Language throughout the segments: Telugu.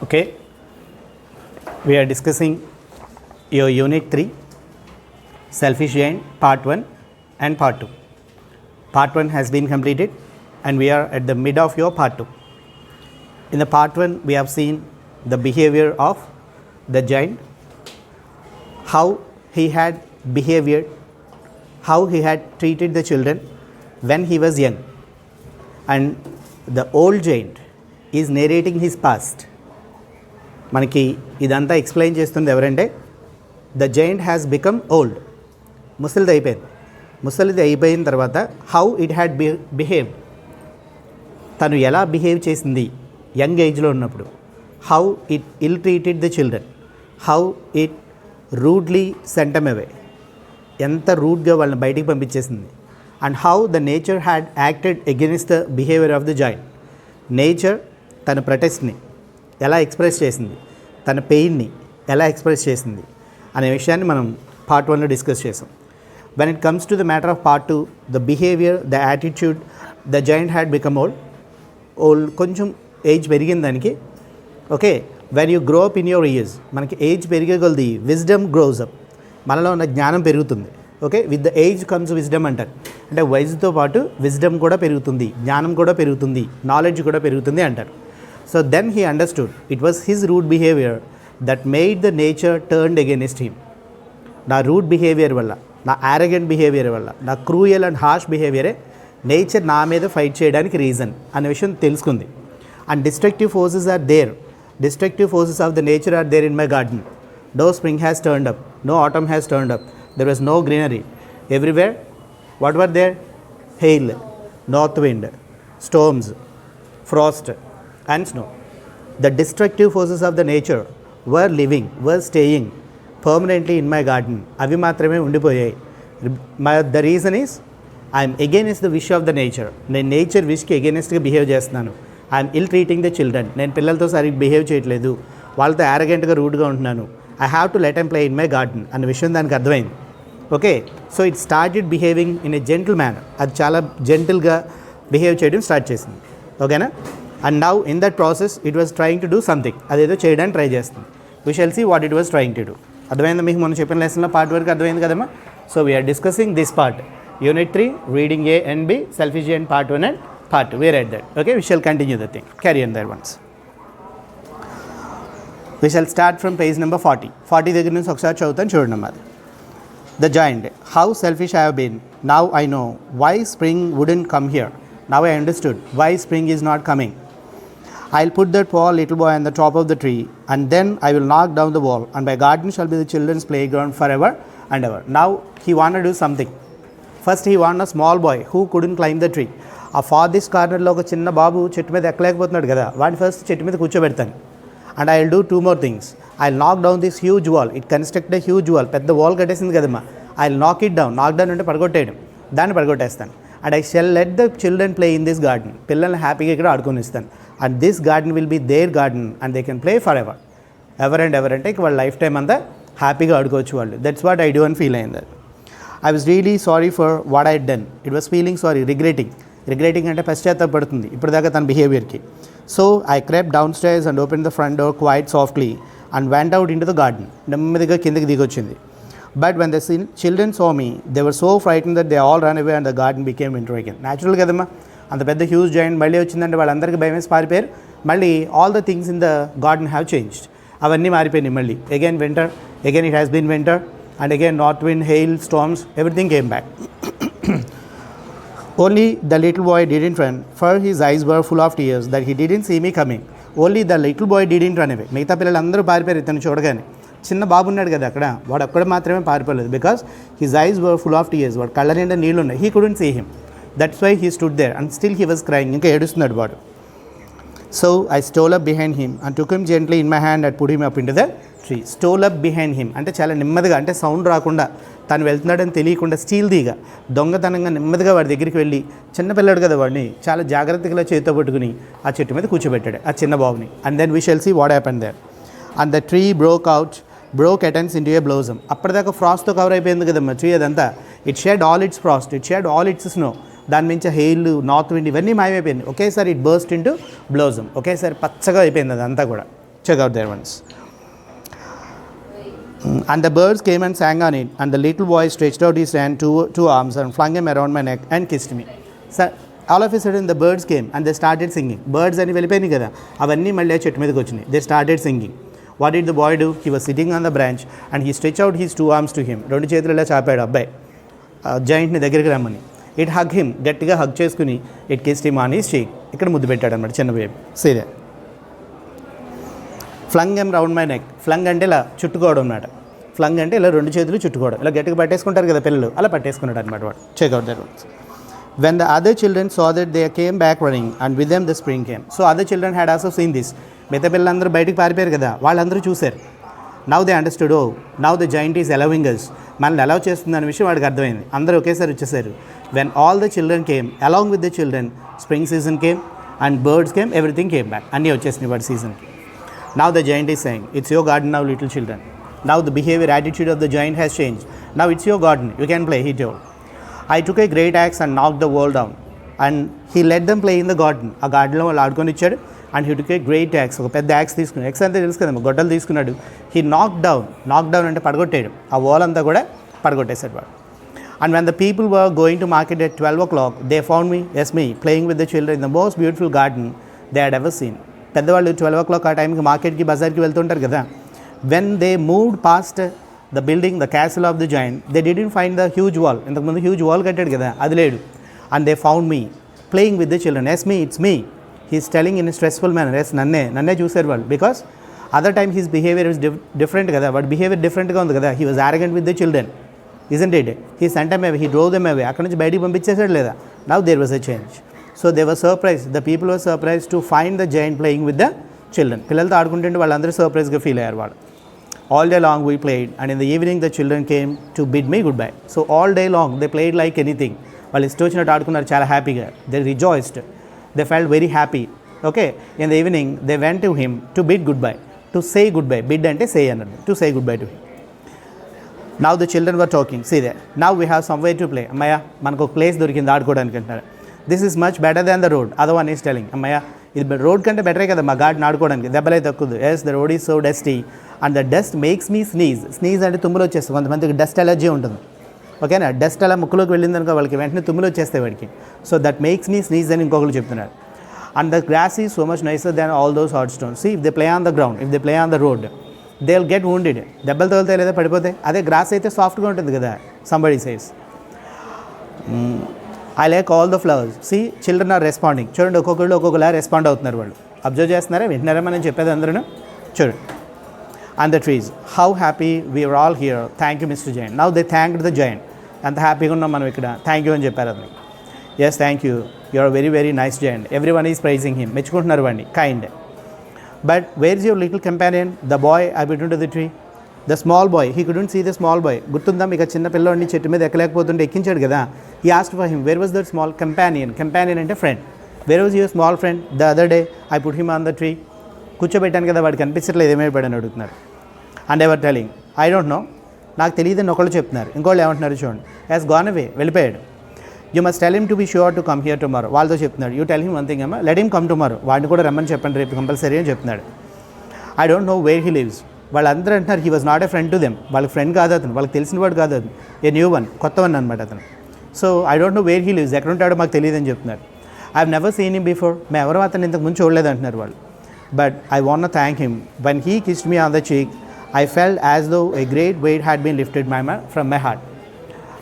Okay, we are discussing your unit 3 selfish giant part 1 and part 2. Part 1 has been completed and we are at the mid of your part 2. In the part 1 we have seen the behavior of the giant, how he had behaved, how he had treated the children when he was young, and the old giant is narrating his past. మనకి ఇదంతా ఎక్స్ప్లెయిన్ చేస్తుంది ఎవరంటే the giant has become old. ముసలిది అయిపోయిన తర్వాత హౌ ఇట్ హ్యాడ్ బిహేవ్డ్, తను ఎలా బిహేవ్ చేసింది యంగ్ ఏజ్లో ఉన్నప్పుడు, how it ill treated the children, how it rudely sent them away, ఎంత రూడ్గా వాళ్ళని బయటికి పంపించేసింది, and how the nature had acted against the behaviour of the giant. Nature తన ప్రొటెస్ట్ని ఎలా ఎక్స్ప్రెస్ చేసింది, తన పెయిన్ని ఎలా ఎక్స్ప్రెస్ చేసింది అనే విషయాన్ని మనం పార్ట్ 1లో డిస్కస్ చేసాం. When it comes to the matter of part 2, the behaviour, the attitude, the joint had become old కొంచెం ఏజ్ పెరిగిన దానికి. Okay, when you grow up in your years, మనకి ఏజ్ పెరిగే కొలది విజ్డమ్ గ్రోస్ అప్, మనలో ఉన్న జ్ఞానం పెరుగుతుంది. Okay, with the age comes wisdom అంటారు. అంటే వయసుతో పాటు విజ్డమ్ కూడా పెరుగుతుంది, జ్ఞానం కూడా పెరుగుతుంది, నాలెడ్జ్ కూడా పెరుగుతుంది అంటారు. So then he understood it was his rude behavior that made the nature turned against him. నా రూడ్ బిహేవియర్ వల్ల, నా యారగెంట్ బిహేవియర్ వల్ల, నా క్రూయల్ అండ్ హార్ష్ బిహేవియరే నేచర్ నా మీద ఫైట్ చేయడానికి రీజన్ అనే విషయం తెలుసుకుంది. And destructive forces are there, destructive forces of the nature are there in my garden. No spring has turned up, no autumn has turned up, there was no greenery. Everywhere what were there? Hail, north wind, storms, frost and snow. The destructive forces of the nature were living, were staying permanently in my garden. అవి మాత్రమే ఉండిపోయాయి. The reason is I am against the wish of the nature. నేను నేచర్ విష్కి అగెయిన్స్ట్గా బిహేవ్ చేస్తున్నాను. I am ill treating the children. నేను పిల్లలతో సరిగ్గా బిహేవ్ చేయట్లేదు, వాళ్ళతో యారగెంట్గా రూడ్గా ఉంటున్నాను. I have to let them play in my garden అనే విషయం దానికి అర్థమైంది. Okay, so it started behaving in a gentle manner. అది చాలా జెంటిల్గా బిహేవ్ చేయడం స్టార్ట్ చేసింది. ఓకేనా? And now in that process it was trying to do something, అదేదో చేయడానికి ట్రై చేస్తుంది. We shall see what it was trying to do. అర్థమైందా మీకు? మనం చెప్పిన లెసన్లో పార్ట్ వరకు అర్థమైంది కదమ్మా. So we are discussing this part, unit 3 reading A and B, selfish giant part 1 and part 2. We read that. Okay, we shall continue the thing, carry on there once. We shall start from page number 40 దగ్గర నుంచి ఒకసారి చదువుతాను చూడండి అమ్మా. The giant, how selfish I have been. Now I know why spring wouldn't come here. Now I understood why spring is not coming. I'll put that poor little boy on the top of the tree, and then I will knock down the wall, and my garden shall be the children's playground forever and ever. Now he wanted to do something. First he wanted a small boy who couldn't climb the tree. ఆ ఫార్దిస్ట్ కార్నర్లో ఒక చిన్న బాబు చెట్టు మీద ఎక్కలేకపోతున్నాడు కదా, వాడిని ఫస్ట్ చెట్టు మీద కూర్చోబెడతాను. And I will do 2 more things. I will knock down this huge wall. It construct a huge wall. పెద్ద వాల్ కట్టేసింది కదమ్మా. I will knock it down. Knock down అంటే పడగొట్టేయడం, దాన్ని పడగొట్టేస్తాను. And I shall let the children play in this garden. పిల్లల్ని హ్యాపీగా ఇక్కడ ఆడుకొని ఇస్తాను. And this garden will be their garden and they can play for ever. Ever and ever అంటే వాళ్ళ లైఫ్ టైం అంతా హ్యాపీగా ఆడుకోవచ్చు వాళ్ళు. దట్స్ వాట్ ఐ డూ అని ఫీల్ అయింది. I was really sorry for what I done. It was feeling sorry, regretting అంటే పశ్చాత్తాపడుతుంది ఇప్పటిదాకా తన బిహేవియర్కి. So I crept down stairs and open the front door quite softly and went out in to the garden. నెమ్మదిగా కిందకి దిగొచ్చింది. But when the children saw me, they were so frightened that they all ran away and the garden became winter again. Natural కదమ్మా, అంత పెద్ద హ్యూజ్ జాయింట్ మళ్ళీ వచ్చిందంటే వాళ్ళందరికీ భయం వేసి పారిపోయారు. మళ్ళీ all the things in the garden have changed. అవన్నీ మారిపోయినాయి మళ్ళీ. Again winter, again it has been winter, and again north wind, hail, storms, everything came back. Only the little boy didn't run, for his eyes were full of tears that he didn't see me coming. Only the little boy didn't run away. మిగతా పిల్లలు అందరూ పారిపోయారు ఇతను చూడగానే. చిన్న బాబు ఉన్నాడు కదా అక్కడ, వాడు అక్కడ మాత్రమే పారిపోలేదు. Because his eyes were full of tears. వాడు కళ్ళ నిండా నీళ్ళు ఉన్నాయి. He couldn't see him. That's why he stood there and still he was crying. ఇంకా ఏడుస్తున్నాడు వాడు. So I stole up behind him and took him gently in my hand and put him up in to the tree. Stole up behind him అంటే చాలా నెమ్మదిగా, అంటే సౌండ్ రాకుండా, తను వెళ్తున్నాడని తెలియకుండా స్టీల్దీగా దొంగతనంగా నెమ్మదిగా వాడి దగ్గరికి వెళ్ళి, చిన్నపిల్లాడు కదా వాడిని చాలా జాగ్రత్తగా చేతితో పట్టుకుని ఆ చెట్టు మీద కూర్చోబెట్టాడు ఆ చిన్న బాబుని. And then we shall see what happened there. And the tree broke at ends into a blossom. అప్పటిదాకా ఫ్రాస్ట్తో కవర్ అయిపోయింది కదమ్మా ట్రీ అదంతా. It shed all it's Frost, it shed all it's snow. దాని మించి హెయిల్, నార్త్ విండ్ ఇవన్నీ మాయమైపోయింది. ఒకేసారి ఇట్ బర్స్ట్ ఇంటూ బ్లోజమ్. ఒకేసారి పచ్చగా అయిపోయింది అదంతా కూడా. Check out there once. And the birds came and sang on it, and the little boy stretched out his hand, two arms, and flung them around my neck and kissed me. So all of a sudden the birds came and they started singing. Birds అని వెళ్ళిపోయినాయి కదా, అవన్నీ మళ్ళీ చెట్టు మీదకి వచ్చినాయి. They started singing. What did the boy do? He was sitting on the branch and he stretched out his 2 arms to him. రెండు చేతులు ఇలా చాపాడు అబ్బాయి జాయింట్ని దగ్గరికి రమ్మని. ఇట్ హగ్ హిమ్, గట్టిగా హగ్ చేసుకుని it kissed him on his చీక్, ఇక్కడ ముద్దు పెట్టాడు అనమాట చిన్న baby. సీదే ఫ్లంగ్ M round my neck. ఫ్లంగ్ అంటే ఇలా చుట్టుకోవడం అన్నమాట. ఫ్లంగ్ అంటే ఇలా 2 చేతులు చుట్టుకోవడం, ఇలా గట్టిగా పట్టేసుకుంటారు కదా పిల్లలు, అలా పట్టేసుకున్నాడు అనమాట వాడు. Check out that ones. When the other children saw that, they came back running, and with them the spring came. So other children had also seen this. మిగతా పిల్లలందరూ బయటికి పారిపోయారు కదా, వాళ్ళందరూ చూశారు. Now they understood, oh, now the giant is allowing us. మనల్ని అలౌ చేస్తుందనే విషయం వాడికి అర్థమైంది. అందరూ ఒకేసారి వచ్చేసారు. When all the children came, along with the children, spring season came, and birds came, everything came back. అన్నీ వచ్చేసినాయి వాడి సీజన్కి. Now the giant is saying, it's your garden now, little children. Now the behavior, attitude of the giant has changed. Now it's your garden, you can play, he told. I took a great axe and knocked the wall down, and he let them play in the garden. ఆ గార్డెన్లో వాళ్ళు ఆడుకొని ఇచ్చాడు. And he took a great axe, ఒక పెద్ద యాక్స్ తీసుకున్నాడు. ఎక్స్ అంతా తెలుసు కదమ్మా, గొడ్డలు తీసుకున్నాడు. హీ నాక్ డౌన్ అంటే పడగొట్టాడు, ఆ వాల్ అంతా కూడా పడగొట్టేశాడు వాడు. And when the people were going to market at 12 o'clock, they found me, yes me, playing with the children in the most beautiful garden they had ever seen. పెద్దవాళ్ళు 12 o'clock ఆ టైంకి మార్కెట్కి, బజార్కి వెళ్తుంటారు కదా. When they moved past the building, the castle of the giant, they didn't find the huge wall. ఇంతకుముందు హ్యూజ్ వాల్ కట్టాడు కదా, అది లేడు. And they found me playing with the children. Yes me, it's me, he's telling in stressful manner. Yes నన్నే చూశారు వాళ్ళు. Because other time his behaviour is different కదా, వాడి బిహేవియర్ డిఫరెంట్గా ఉంది కదా. He was arrogant with the children, isn't it? He sent them away, he drove them away, అక్కడ నుంచి బయటికి పంపించేసాడు లేదా. Now there was a change. So they were surprise, the people were surprise to find the giant playing with the children. పిల్లలతో ఆడుకుంటుంటే వాళ్ళందరూ సర్ప్రైజ్గా ఫీల్ అయ్యారు వాళ్ళు. All day long we played, and in the evening the children came to bid me goodbye. So all day long they played like anything. వాళ్ళు ఇష్టం వచ్చినట్టు ఆడుకున్నారు చాలా హ్యాపీగా. They rejoiced, they felt very happy. Okay, in the evening they went to him to bid goodbye, to say goodbye. Bid అంటే say అన్నది, to say goodbye to him. Now the children were talking. See there, now we have somewhere to play. అమ్మయ్య మనకు ఒక ప్లేస్ దొరికింది ఆడుకోవడానికి అంటున్నారు. This is much better than the road. Other one is telling, అమ్మయ్య ఇది రోడ్ కంటే బెటరే కదా మా గార్డెన్ ఆడుకోవడానికి, దెబ్బలే తక్కువ. Yes, the road is so dusty and the dust makes me sneeze. Sneeze అంటే తుమ్ములు వచ్చేస్తుంది, కొంతమందికి డస్ట్ ఎలర్జీ ఉంటుంది. ఓకేనా, డస్ట్ అలా ముక్కులోకి వెళ్ళిందనుకో వాళ్ళకి వెంటనే తుమ్ములు వచ్చేస్తాయి వాడికి. So that makes me sneeze అని ఇంకొకరు చెప్తున్నారు. And the grass is so much nicer than all those hot stones. If they play on the ground, if they play on the road, they will get wounded. దెబ్బలు తగులుతాయి లేదా పడిపోతాయి. అదే గ్రాస్ అయితే సాఫ్ట్గా ఉంటుంది కదా, somebody says. I like all the flowers. See children are responding. చూడండి, ఒక్కొక్కళ్ళు ఒక్కొక్కలా రెస్పాండ్ అవుతున్నారు వాళ్ళు. అబ్జర్వ్ చేస్తున్నారా, వింటున్నారా మనం చెప్పేది అందరూ? చూడండి. And the trees, how happy we are all here, thank you mister giant. Now they thanked the giant. ఎంత హ్యాపీగా ఉన్నాం మనం ఇక్కడ, థ్యాంక్ యూ అని చెప్పారు అతను. Yes, thank you, you are very very nice giant. Every one is praising him, మెచ్చుకుంటున్నారు వాడిని, kind. But where is your little companion, the boy I between to the tree. The small boy, he couldn't see the small boy. గుర్తుందా మీకు, చిన్న పిల్లవాడిని చెట్టు మీద ఎక్కలేకపోతుంటే ఎక్కించాడు కదా. He asked for him, where was that small companion. Companion అంటే friend. Where was your small friend the other day, I put him on the tree. కూర్చోబెట్టాను కదా, వాడికి కనిపించట్లేదు, ఏమైపోయాడని అడుగుతున్నారు. And ever telling, I don't know, నాకు తెలియదని ఒకళ్ళు చెప్తున్నారు. ఇంకోళ్ళు ఏమంటున్నారు చూడండి, యాజ్ గాన్ అవే, వెళ్ళిపోయాడు. You must tell him to be sure to come here tomorrow. వాళ్ళతో చెప్తున్నాడు, you tell him one thing అమ్మా, లెట్ హిమ్ కమ్ టుమారో. వాడిని కూడా రమ్మని చెప్పండి రేపు కంపల్సరీ అని చెప్తున్నాడు. I don't know where he lives. వాళ్ళందరూ అంటున్నారు he was not a friend to them. వాళ్ళకి ఫ్రెండ్ కాదు అతను, వాళ్ళకి తెలిసిన వాడు కాదు అతను, ఏ న్యూ వన్, కొత్త వన్ అనమాట అతను. So I don't know where he lives, ఎక్కడ ఉంటాడో మాకు తెలియదు అని చెప్తున్నారు. I have never seen him before. మేము ఎవరో అతను ఇంతకు ముందు చూడలేదు అంటున్నారు వాళ్ళు. But I want to thank him. When he kissed me on the చీక్, I felt as though a great weight had been lifted from my heart.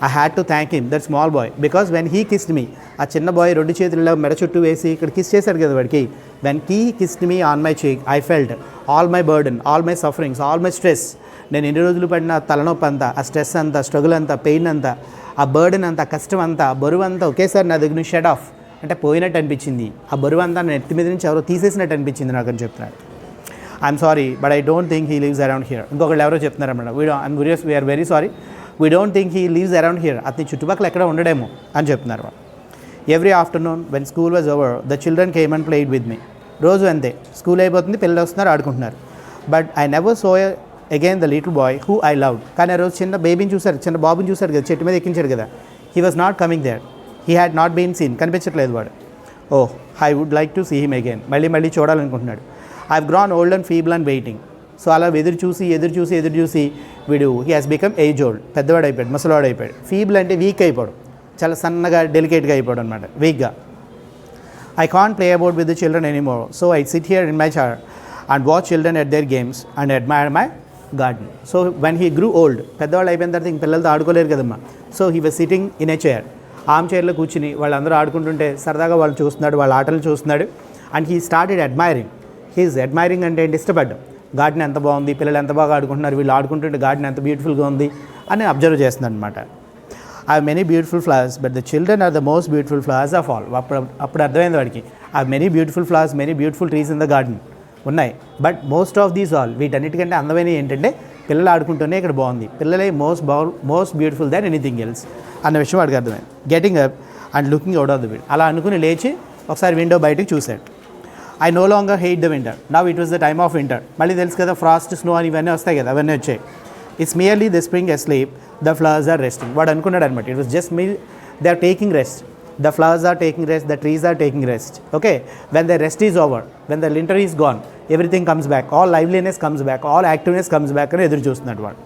I had to thank him, that small boy, because when he kissed me, ఆ చిన్న బాయ్ 2 చేతుల్లో మెడ చుట్టూ వేసి ఇక్కడ కిస్ చేశాడు కదా వాడికి. when he kissed me on my cheek, I felt all my burden, all my sufferings, all my stress. నేను ఎన్ని రోజులు పడిన తలనొప్పి అంతా, ఆ స్ట్రెస్ అంతా, స్ట్రగుల్ అంతా, పెయిన్ అంతా, ఆ బర్డెన్ అంతా, కష్టం అంతా, బరువు అంతా ఒకేసారి నా దగ్గర నుంచి షెడ్ ఆఫ్ అంటే పోయినట్టు అనిపించింది. ఆ బరువు అంతా నా నెత్తి మీద నుంచి ఎవరో తీసేసినట్టు అనిపించింది నాకు అని చెప్తున్నాడు. I'm sorry but I don't think he leaves around here. ఇంకొకళ్ళు ఎవరో చెప్తున్నారు అన్నమాట, we're very sorry, we don't think he leaves around here. అతని చుట్టుపక్కల ఎక్కడ ఉండడేమో అని చెప్తున్నారు వాళ్ళు. Every afternoon when school was over, the children came and played with me. రోజు అంతే, స్కూల్ అయిపోతుంది, పిల్లలు వస్తున్నారు, ఆడుకుంటున్నారు. But I never so again the little boy who I loved. కానీ ఆ రోజు చిన్న బేబీని చూశారు, చిన్న బాబుని చూశారు కదా, చెట్టు మీద ఎక్కించాడు కదా. He was not coming there, he had not been seen, కనిపించట్లేదు వాడు. Oh, I would like to see him again. మళ్ళీ చూడాలనుకుంటున్నాడు. I have grown old and feeble and waiting. So అలా ఎదురు చూసి వీడు he has become age old, పెద్దవాడు అయిపోయాడు, ముసలివాడు అయిపోయాడు. ఫీబుల్ అంటే వీక్ అయిపోవడం, చాలా సన్నగా డెలికేట్గా అయిపోవడం అనమాట, వీక్గా. I can't play about with the children anymore, so I sit here in my chair and watch children at their games and admire my garden. So when he grew old, పెద్దవాళ్ళు అయిపోయిన తర్వాత ఇంక పిల్లలతో ఆడుకోలేరు కదమ్మా. So he was sitting in a chair, arm చైర్లో కూర్చుని వాళ్ళందరూ ఆడుకుంటుంటే సరదాగా వాళ్ళు చూస్తున్నాడు, వాళ్ళ ఆటలు చూస్తున్నాడు. And he started admiring. He is admiring అంటే ఏంటి, ఇష్టపడ్డం. గార్డెన్ ఎంత బాగుంది, పిల్లలు ఎంత బాగా ఆడుకుంటున్నారు, వీళ్ళు ఆడుకుంటుంటే గార్డెన్ ఎంత బ్యూటిఫుల్గా ఉంది అని అబ్జర్వ్ చేస్తున్నాడు అనమాట. I have many beautiful flowers but the children are the most beautiful flowers of all. అప్పుడు అర్థమైంది వాడికి, I have many beautiful flowers, many beautiful trees in the garden ఉన్నాయి, but most of these all, వీటన్నిటికంటే అందమైనవి ఏంటంటే పిల్లలు ఆడుకుంటూనే ఇక్కడ బాగుంది, పిల్లలే most beautiful than anything else అన్న విషయం వాడికి అర్థమైంది. Getting up and looking out of the window, అలా అనుకుని లేచి ఒకసారి విండో బయటకు చూశాడు. I know longer hate the winter, now it was the time of winter. మళ్ళీ తెలుసు కదా, ఫ్రాస్ట్, స్నో అని ఇవన్నీ వస్తాయి కదా, అవన్నీ వచ్చాయి. It's merely the spring asleep, the flowers are resting. వాడు అనుకున్నాడు అనమాట, it was just they are taking rest, the flowers are taking rest, the trees are taking rest. Okay, when the rest is over, when the winter is gone, everything comes back, all liveliness comes back, all activeness comes back అని ఎదురు చూస్తున్నాడు వాడు.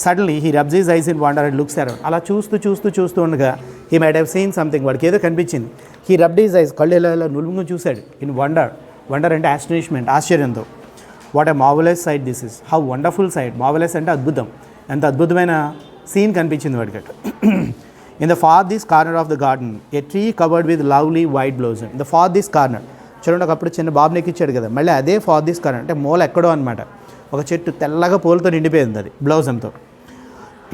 Suddenly he rubs his eyes in wonder and looks around. అలా చూస్తూ ఉండగా he might have seen something, వాడికి ఏదో కనిపించింది. హీ రబ్డ్ హిస్ ఐస్, కళ్ళు ఇలా నులుముగా చూశాడు. ఇన్ వండర్ అంటే ఆస్టనిష్మెంట్, ఆశ్చర్యంతో. What a marvellous sight this is, how wonderful sight. Marvellous అంటే అద్భుతం, ఎంత అద్భుతమైన సీన్ కనిపించింది వాడికి. In the farthest corner of the garden a tree covered with lovely white blossom. In the farthest corner, చూడండి ఒకప్పుడు చిన్న బాబుని ఎక్కిచ్చాడు కదా, మళ్ళీ అదే ఫార్దీస్ట్ కార్నర్ అంటే మూల ఎక్కడో అనమాట, ఒక చెట్టు తెల్లగా పూలతో నిండిపోయింది అది బ్లౌజమ్తో.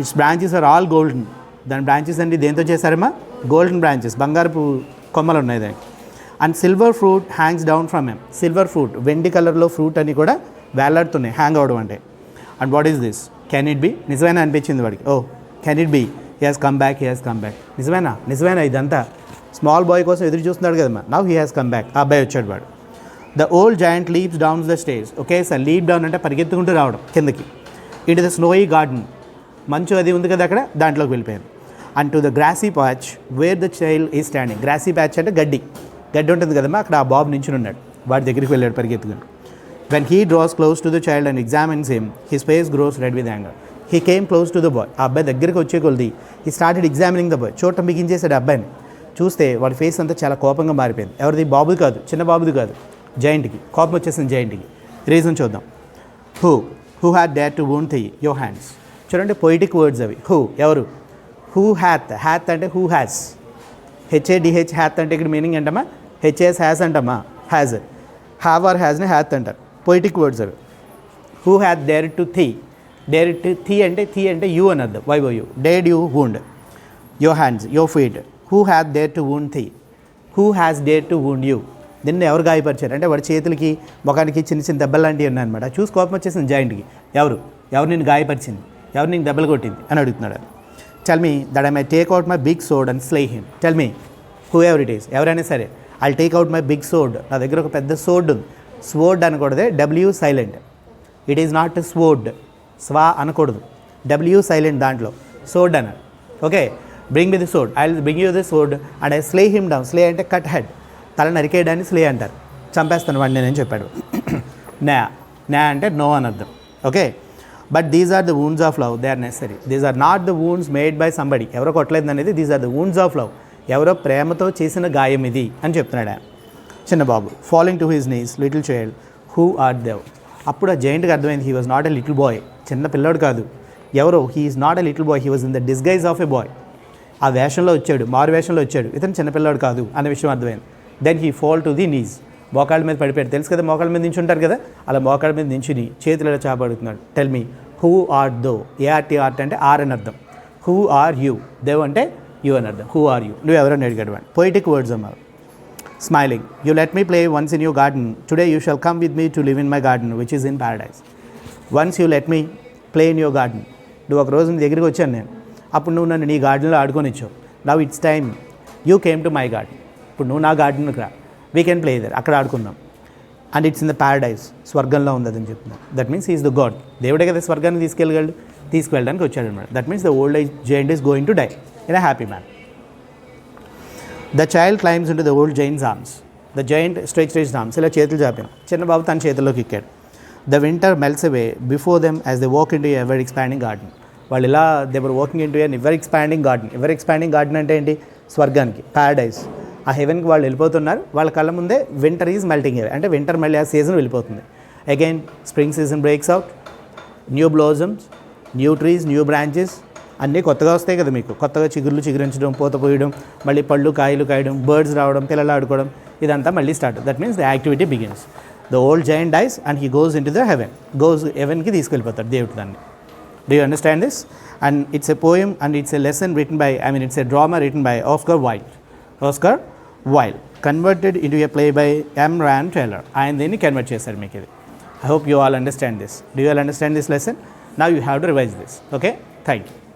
Its branches are all golden. దాని బ్రాంచెస్ అండి దేంతో చేశారమ్మా, గోల్డెన్ బ్రాంచెస్, బంగారపు కొమ్మలు ఉన్నాయి దానికి. And silver fruit hangs down from them. Silver fruit, వెండి కలర్లో ఫ్రూట్ అని కూడా వేలాడుతున్నాయి, హ్యాంగ్ అవడం అంటే. And what is this, can it be, నిజమేనా అనిపించింది వాడికి. Oh can it be, he has come back, నిజమేనా ఇదంతా. స్మాల్ బాయ్ కోసం ఎదురు చూస్తున్నాడు కదమ్మా, now he has come back, ఆ అబ్బాయి వచ్చాడు వాడు. The old giant leaps down the stage. Okay sir, leap down అంటే పరిగెత్తుకుంటూ రావడం కిందకి. ఇట్ ద స్నోయీ గార్డెన్, మంచు అది ఉంది కదా అక్కడ, దాంట్లోకి వెళ్ళిపోయాను. And to the Grassi patch wear the child ఈ స్టాండింగ్. గ్రాసీ ప్యాచ్ అంటే గడ్డి ఉంటుంది కదమ్మా, అక్కడ ఆ బాబు నించుని ఉన్నాడు, వాడి దగ్గరికి వెళ్ళాడు పరిగెత్తుకుని. When he draws close to the child and examines him, his face grows red with anger. He came close to the boy. ఆ అబ్బాయి దగ్గరికి వచ్చే కొలిది he started examining the boy. చూడటం బిగించేసాడు అబ్బాయిని. చూస్తే వాడి ఫేస్ అంతా చాలా కోపంగా మారిపోయింది. ఎవరిది, బాబుది కాదు, చిన్న బాబుది కాదు, జైంట్కి కోపం వచ్చేసింది. జైంట్కి రీజన్ చూద్దాం. Who had dare to wound your hands. చూడండి పొయిటిక్ వర్డ్స్ అవి. ఎవరు, హూ హ్యాత్ అంటే హూ హ్యాస్, హెచ్ఏడిహెచ్ హ్యాత్ అంటే ఇక్కడ మీనింగ్ ఏంటమ్మా, హెచ్ఏఎస్ హ్యాస్ అంటమ్మా, హ్యాజ్, హ్యావ్ ఆర్ హ్యాజ్ని హ్యాత్ అంటారు. పొయిటిక్ వర్డ్స్ అవి. హూ హ్యాత్ డేర్ టు అంటే యూ అని అర్థం, వైవో. డేడ్ you wound your hands, your feet. Who hath dare to wound who has dare to wound you. నిన్ను ఎవరు గాయపరిచారు అంటే వాడి చేతులకి, ముఖానికి చిన్న చిన్న దెబ్బలు లాంటివి ఉన్నాయన్నమాట. చూసి కోపం వచ్చేసింది జాయింట్కి. ఎవరు నిన్ను గాయపరిచింది, ఎవరు నిన్ను దెబ్బలు కొట్టింది అని అడుగుతున్నాడు. Tell me that I may take out my big sword and slay him. Tell me who ever it is, ఎవరైనా సరే. I take out my big sword, నా దగ్గర ఒక పెద్ద సోర్డ్ ఉంది. స్వోర్డ్ అనకూడదే, W silent. It is not sword, స్వా అనకూడదు, డబ్ల్యూ సైలెంట్ దాంట్లో, సోర్డ్ అన్నారు. Okay, bring me the sword, I will bring you the sword and I slay him down. Slay అంటే కట్ హెడ్, తల నరికేయడాన్ని స్లే అంటారు. చంపేస్తాను వాడిని నేను చెప్పాడు. నా అంటే నో అని అర్థం. Okay, but these are the wounds of love, they are necessary. These are not the wounds made by somebody. ఎవరో కొట్టలేదు అనేది, these are the wounds of love. ఎవరో ప్రేమతో చేసిన గాయం ఇది అని చెప్తున్నాడు ఆయన. చిన్న బాబు following to his knees, little child who are దేవ్. అప్పుడు ఆ జైంట్కి అర్థమైంది, he was not a little boy, చిన్న పిల్లోడు కాదు. ఎవరో, he is not a little bye, he was in the disguise of a boy. ఆ వేషంలో వచ్చాడు, మారు వేషంలో వచ్చాడు, ఇతను చిన్నపిల్లాడు కాదు అనే విషయం అర్థమైంది. Then he fall to the knees, మోకాళ్ళ మీద పడిపోయాడు. తెలుసు కదా మోకాళ్ళ మీద నించుంటారు కదా, అలా మోకాళ్ళ మీద నించుని చేతులలో చాపడుతున్నాడు. Tell me who are thou, ART art అంటే ఆర్ అని అర్థం. హూ ఆర్ యూ, దేవ్ అంటే యూ అని అర్థం. హూ ఆర్ యూ, నువ్వు ఎవరని అడిగాడు వాడు. పొయిటిక్ వర్డ్స్ అన్నారు. Smiling, you let me play once in your garden, today you shall come with me to live in my garden which is in Paradise. Once you let me play in your garden. నువ్వు ఒక రోజు నీ దగ్గరికి వచ్చాను నేను, అప్పుడు నువ్వు నన్ను నీ గార్డెన్లో ఆడుకొని ఇచ్చావు. Now it's time you came to my garden. ఇప్పుడు నువ్వు నా గార్డెన్కి రా, వీ కెన్ ప్లే దర్, అక్కడ ఆడుకుందాం. And it's in the paradise, స్వర్గంలో ఉంది అదని చెప్తున్నాను. That means is the god, దేవుడే కదా స్వర్గాన్ని తీసుకెళ్ళడానికి వచ్చాడు అనమాట. That means the old age giant is going to die in a happy man. The child climbs into the old giant's arms. The giant stretched his arms, ఇలా చేతులు చాపాను. చిన్న బాబు తన చేతుల్లోకి ఎక్కాడు. The winter melts away before them as they walk into ever expanding garden. వాళ్ళు ఇలా they were walking into an ever expanding garden. Ever expanding garden అంటే ఏంటి? స్వర్గానికి, ప్యారడైజ్, ఆ హెవెన్కి వాళ్ళు వెళ్ళిపోతున్నారు. వాళ్ళ కళ్ళ ముందే వింటర్ ఈజ్ మెల్టింగ్ అవే, అంటే వింటర్ మళ్ళీ ఆ సీజన్ వెళ్ళిపోతుంది. Again spring season breaks out, new blossoms, new trees, new branches, అన్నీ కొత్తగా వస్తాయి కదా మీకు. కొత్తగా చిగురించడం, పూత పోయడం, మళ్ళీ పళ్ళు కాయలు కాయడం, బర్డ్స్ రావడం, పిల్లలు ఆడుకోవడం, ఇదంతా మళ్ళీ start. That means the activity begins. The old giant dies and he goes in to the హెవెన్కి తీసుకెళ్ళిపోతాడు దేవుడు దాన్ని. Do you understand this? And it's a poem and it's a lesson written by, it's a drama written by Oscar Wilde, converted into a play by M. Rand Taylor. ఆయన దీన్ని కన్వర్ట్ చేశారు మీకు ఇది. I hope you all understand this. Do you all understand this lesson? Now you have to revise this. Okay? Thank you.